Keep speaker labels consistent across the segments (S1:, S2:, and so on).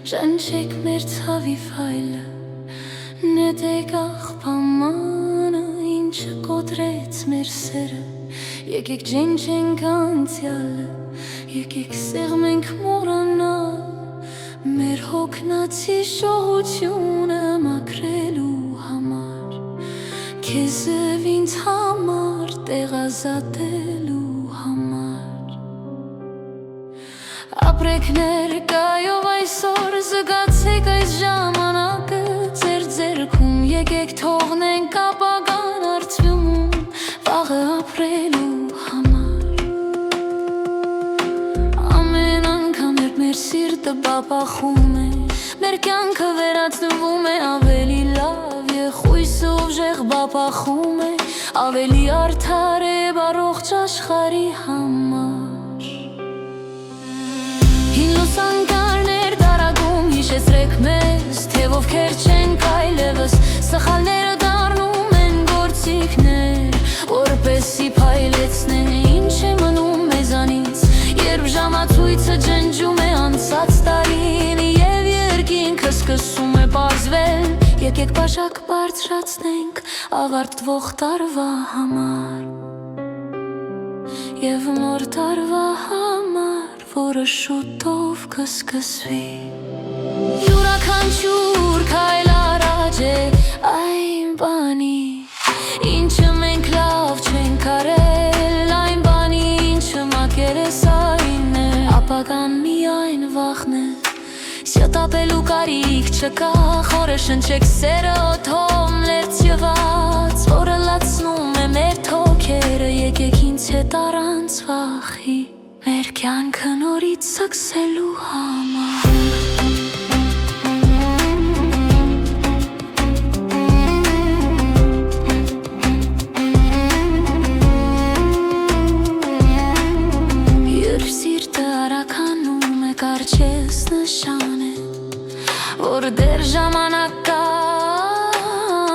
S1: Ժանչեք մեր ցավի ֆայլը, նետեք աղբամանը, ինչը կոտրեց մեր սերը, եկեք ջնջենք անցյալը, եկեք սեղմենք մոռանալ, մեր հոգնածի շողությունը մաքրելու համար, քեզ և ինձ համար տեղ ազատելու համար։ Ապրեք ներկայով այսօր, զգացեք այս ժամանակը ձեր ձեռքում, եկեք թողնենք ապագան արդյունքում վաղը ապրելու համար։ Ամեն անգամ երբ մեր սիրտը բապախում է, մեր կյանքը վերածնվում է ավելի լավ, և խույսը ուժեղ բապախում է, ավելի արդար է առողջ աշխարհի համար։ Հին լուսանկարներ դարակում հիշեցրեք մեզ, թե ովքեր չենք այլևս, սխալները դառնում են գործիքներ, որպեսզի փայլեցնեն ինչ է մնում մեզանից, երբ ժամացույցը ջնջում է անցած տարին, և երկինքը սկսում է պարզվել, եկեք բաժակ բարձրացնենք ավարտվող տարվա համար և նոր տարվա համար, որը շուտով կսկսվի։ Յուրաքանչյուր քայլ առաջ է այն բանի, ինչը մենք լավ չենք արել, այն բանի, ինչը մակերես այն է, ապագան միայն վախն է, շտապելու կարիք չկա, խորը շնչեք սերը օդում լերձված, որը լացնում է մեր թոքերը, եկեք ինձ հետ առանց վախի, մեր կյանքը նորից սկսելու համար։ Երբ սիրտը արաքանում է, կարճես նշան է, որ դեռ ժամանակ կա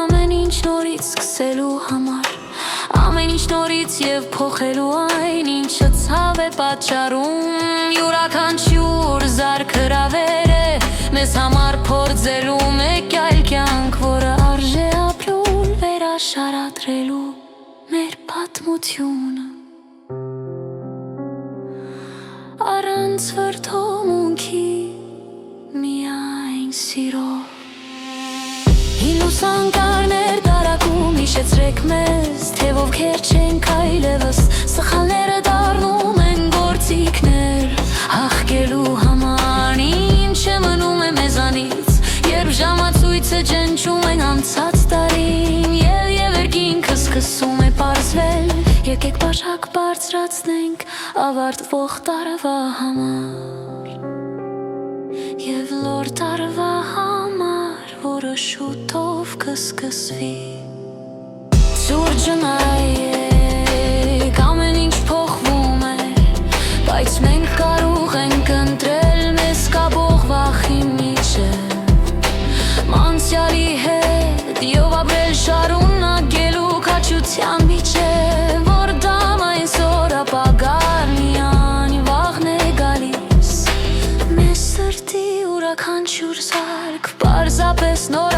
S1: ամեն ինչ նորից սկսելու համար, ամեն ինչ նորից և փոխելու այն, ինչը ցավ է պատճառում, յուրաքանչյուր զարկ հրավեր է մեզ համար փորձելու մեկ այլ կյանք, որը արժե ապրել վերաշարադրելու մեր պատմությունը, առանց վրդովմունքի միայն սիրով։ Հին լուսանկարներ դարակում հիշեցրեք մեզ, թե ովքեր չենք այլևս, սխալները դառնում են գործիքներ, հաղթելու համար, ինչ է մնում է մեզանից, երբ ժամացույցը ջնջում են անցած տարին, և երկինքը սկսում է պարզվել, եկեք բաժակ բարձրացնենք ավարտվող տարվա համար և նոր տարվա համար, որը շուտով կսկսվի։ Շուրջը նայեք, ամեն ինչ փոխվում է, բայց մենք կարող ենք ընտրել մեզ կապող վախի միջև, անցյալի հետ և ապրել շարունակելու քաջության միջև, որ դամ այսօր ապագան միայն վաղն է գալիս, մեզ սրտի յուրաքանչյուր զարկ պարզապես նոր